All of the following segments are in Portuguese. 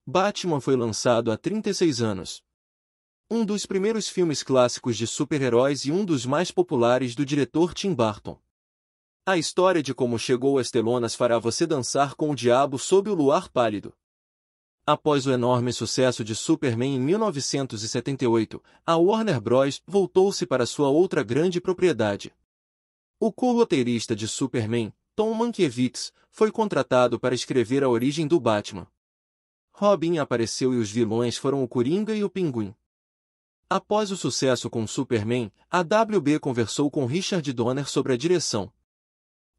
Batman foi lançado há 36 anos. Um dos primeiros filmes clássicos de super-heróis e um dos mais populares do diretor Tim Burton. A história de como chegou às telonas fará você dançar com o diabo sob o luar pálido. Após o enorme sucesso de Superman em 1978, a Warner Bros. Voltou-se para sua outra grande propriedade. O co-roteirista de Superman, Tom Mankiewicz, foi contratado para escrever a origem do Batman. Robin apareceu e os vilões foram o Coringa e o Pinguim. Após o sucesso com Superman, a WB conversou com Richard Donner sobre a direção.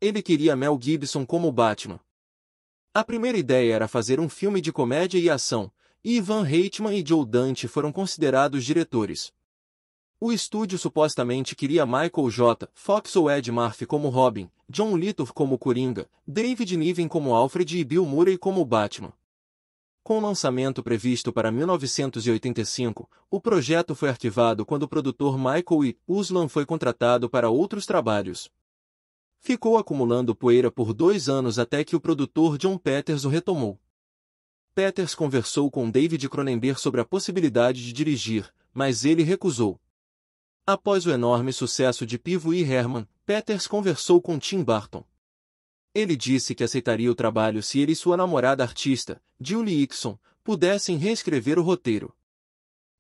Ele queria Mel Gibson como Batman. A primeira ideia era fazer um filme de comédia e ação, e Ivan Reitman e Joe Dante foram considerados diretores. O estúdio supostamente queria Michael J. Fox ou Ed Murphy como Robin, John Lithgow como Coringa, David Niven como Alfred e Bill Murray como Batman. Com o lançamento previsto para 1985, o projeto foi arquivado quando o produtor Michael E. Uslan foi contratado para outros trabalhos. Ficou acumulando poeira por 2 anos até que o produtor John Peters o retomou. Peters conversou com David Cronenberg sobre a possibilidade de dirigir, mas ele recusou. Após o enorme sucesso de Pee Wee Herman, Peters conversou com Tim Burton. Ele disse que aceitaria o trabalho se ele e sua namorada artista, Julie Hickson, pudessem reescrever o roteiro.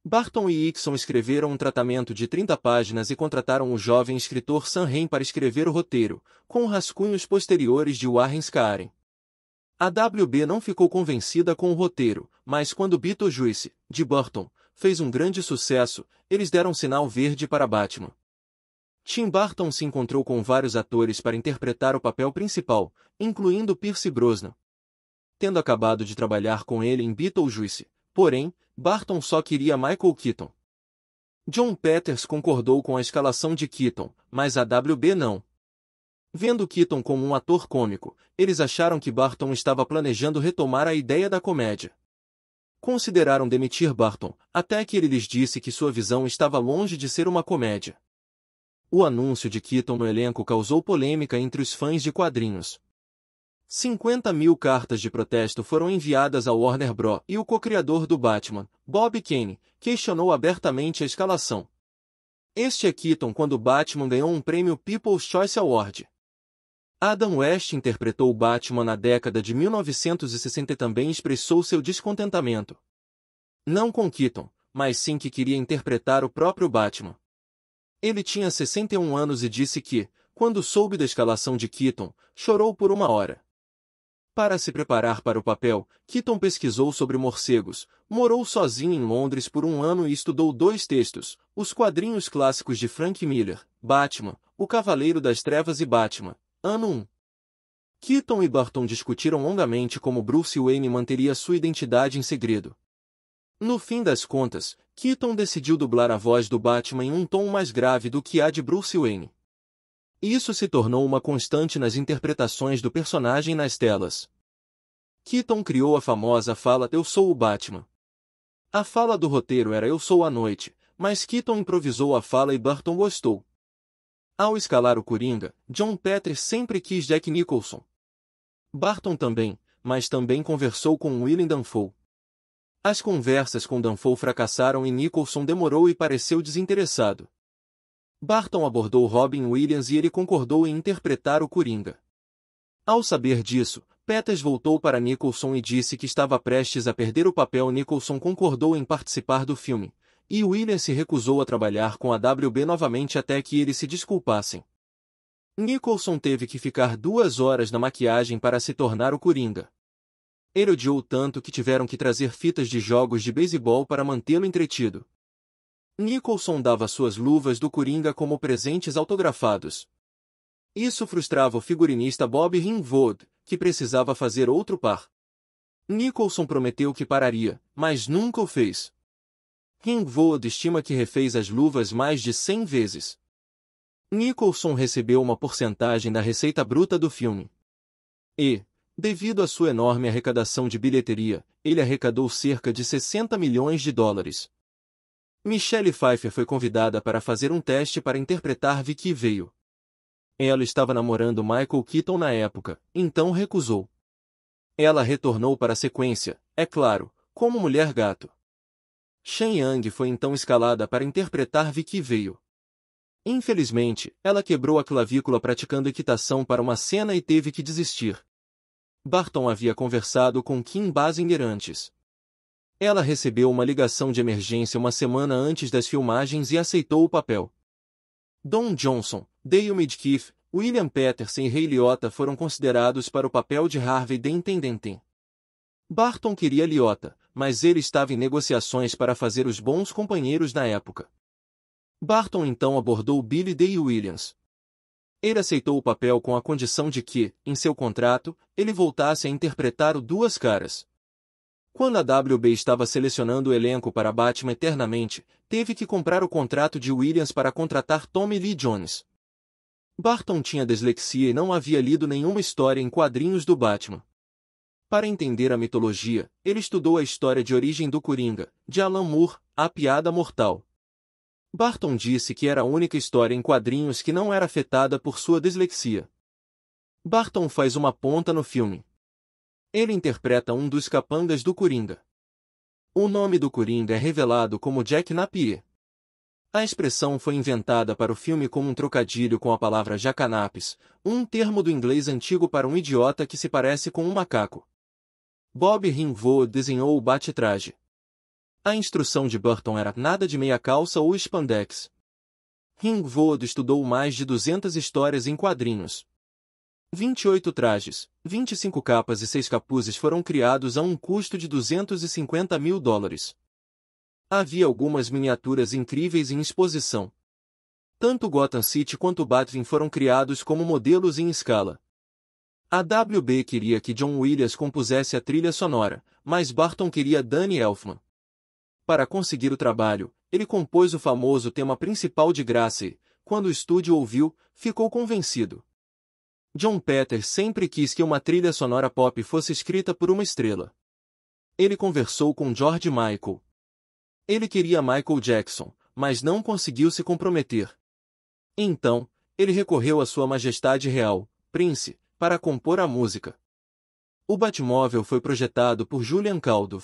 Burton e Hickson escreveram um tratamento de 30 páginas e contrataram o jovem escritor Sam Raimi para escrever o roteiro, com rascunhos posteriores de Warren Spahn. A WB não ficou convencida com o roteiro, mas quando Beetlejuice, de Burton, fez um grande sucesso, eles deram sinal verde para Batman. Tim Burton se encontrou com vários atores para interpretar o papel principal, incluindo Pierce Brosnan. Tendo acabado de trabalhar com ele em Beetlejuice, porém, Burton só queria Michael Keaton. John Peters concordou com a escalação de Keaton, mas a WB não. Vendo Keaton como um ator cômico, eles acharam que Burton estava planejando retomar a ideia da comédia. Consideraram demitir Burton, até que ele lhes disse que sua visão estava longe de ser uma comédia. O anúncio de Keaton no elenco causou polêmica entre os fãs de quadrinhos. 50.000 cartas de protesto foram enviadas ao Warner Bros. E o co-criador do Batman, Bob Kane, questionou abertamente a escalação. Este é Keaton quando Batman ganhou um prêmio People's Choice Award. Adam West interpretou o Batman na década de 1960 e também expressou seu descontentamento. Não com Keaton, mas sim que queria interpretar o próprio Batman. Ele tinha 61 anos e disse que, quando soube da escalação de Keaton, chorou por 1 hora. Para se preparar para o papel, Keaton pesquisou sobre morcegos, morou sozinho em Londres por 1 ano e estudou 2 textos, os quadrinhos clássicos de Frank Miller, Batman, O Cavaleiro das Trevas e Batman, ano 1. Keaton e Burton discutiram longamente como Bruce Wayne manteria sua identidade em segredo. No fim das contas, Keaton decidiu dublar a voz do Batman em um tom mais grave do que a de Bruce Wayne. Isso se tornou uma constante nas interpretações do personagem nas telas. Keaton criou a famosa fala "Eu sou o Batman". A fala do roteiro era "Eu sou a noite", mas Keaton improvisou a fala e Burton gostou. Ao escalar o Coringa, John Peters sempre quis Jack Nicholson. Burton também, mas também conversou com Willem Dafoe. As conversas com Dafoe fracassaram e Nicholson demorou e pareceu desinteressado. Burton abordou Robin Williams e ele concordou em interpretar o Coringa. Ao saber disso, Peters voltou para Nicholson e disse que estava prestes a perder o papel. Nicholson concordou em participar do filme, e Williams se recusou a trabalhar com a WB novamente até que eles se desculpassem. Nicholson teve que ficar 2 horas na maquiagem para se tornar o Coringa. Ele odiou tanto que tiveram que trazer fitas de jogos de beisebol para mantê-lo entretido. Nicholson dava suas luvas do Coringa como presentes autografados. Isso frustrava o figurinista Bob Ringwald, que precisava fazer outro par. Nicholson prometeu que pararia, mas nunca o fez. Ringwald estima que refez as luvas mais de 100 vezes. Nicholson recebeu uma porcentagem da receita bruta do filme. E, devido à sua enorme arrecadação de bilheteria, ele arrecadou cerca de 60 milhões de dólares. Michelle Pfeiffer foi convidada para fazer um teste para interpretar Vicky Vale. Ela estava namorando Michael Keaton na época, então recusou. Ela retornou para a sequência, é claro, como Mulher-Gato. Shen Yang foi então escalada para interpretar Vicky Vale. Infelizmente, ela quebrou a clavícula praticando equitação para uma cena e teve que desistir. Barton havia conversado com Kim Basinger antes. Ela recebeu uma ligação de emergência uma semana antes das filmagens e aceitou o papel. Don Johnson, Dale Midkiff, William Peterson e Ray Liotta foram considerados para o papel de Harvey Dent. Barton queria Liotta, mas ele estava em negociações para fazer Os Bons Companheiros na época. Barton então abordou Billy Dee Williams. Ele aceitou o papel com a condição de que, em seu contrato, ele voltasse a interpretar o Duas Caras. Quando a WB estava selecionando o elenco para Batman Eternamente, teve que comprar o contrato de Williams para contratar Tommy Lee Jones. Barton tinha dislexia e não havia lido nenhuma história em quadrinhos do Batman. Para entender a mitologia, ele estudou a história de origem do Coringa, de Alan Moore, A Piada Mortal. Barton disse que era a única história em quadrinhos que não era afetada por sua dislexia. Barton faz uma ponta no filme. Ele interpreta um dos capangas do Coringa. O nome do Coringa é revelado como Jack Napier. A expressão foi inventada para o filme como um trocadilho com a palavra jacanapes, um termo do inglês antigo para um idiota que se parece com um macaco. Bob Ringwald desenhou o bate-traje. A instrução de Burton era nada de meia calça ou spandex. Ringwald estudou mais de 200 histórias em quadrinhos. 28 trajes, 25 capas e 6 capuzes foram criados a um custo de $250 mil. Havia algumas miniaturas incríveis em exposição. Tanto Gotham City quanto Batman foram criados como modelos em escala. A WB queria que John Williams compusesse a trilha sonora, mas Barton queria Danny Elfman. Para conseguir o trabalho, ele compôs o famoso tema principal de graça e, quando o estúdio ouviu, ficou convencido. John Peters sempre quis que uma trilha sonora pop fosse escrita por uma estrela. Ele conversou com George Michael. Ele queria Michael Jackson, mas não conseguiu se comprometer. Então, ele recorreu à Sua Majestade Real, Prince, para compor a música. O Batmóvel foi projetado por Julian Caldow.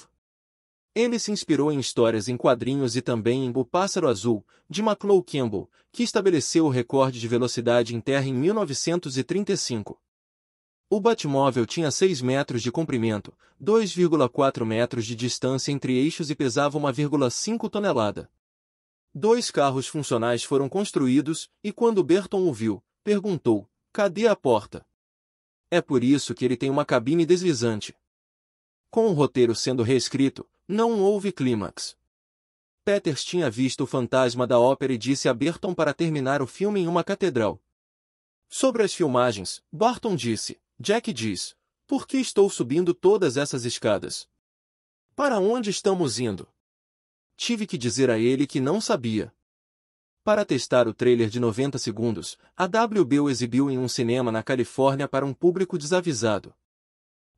Ele se inspirou em histórias em quadrinhos e também em O Pássaro Azul, de McClough Campbell, que estabeleceu o recorde de velocidade em terra em 1935. O Batmóvel tinha 6 metros de comprimento, 2,4 metros de distância entre eixos e pesava 1,5 tonelada. 2 carros funcionais foram construídos, e quando Burton o viu, perguntou, cadê a porta? É por isso que ele tem uma cabine deslizante. Com o roteiro sendo reescrito, não houve clímax. Peters tinha visto o fantasma da ópera e disse a Burton para terminar o filme em uma catedral. Sobre as filmagens, Barton disse, Jack diz, por que estou subindo todas essas escadas? Para onde estamos indo? Tive que dizer a ele que não sabia. Para testar o trailer de 90 segundos, a WB o exibiu em um cinema na Califórnia para um público desavisado.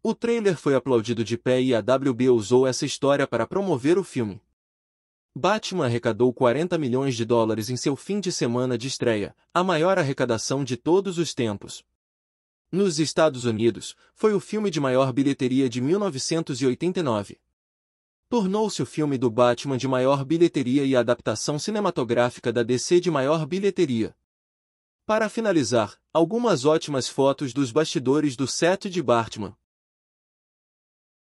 O trailer foi aplaudido de pé e a WB usou essa história para promover o filme. Batman arrecadou $40 milhões em seu fim de semana de estreia, a maior arrecadação de todos os tempos. Nos Estados Unidos, foi o filme de maior bilheteria de 1989. Tornou-se o filme do Batman de maior bilheteria e a adaptação cinematográfica da DC de maior bilheteria. Para finalizar, algumas ótimas fotos dos bastidores do set de Batman.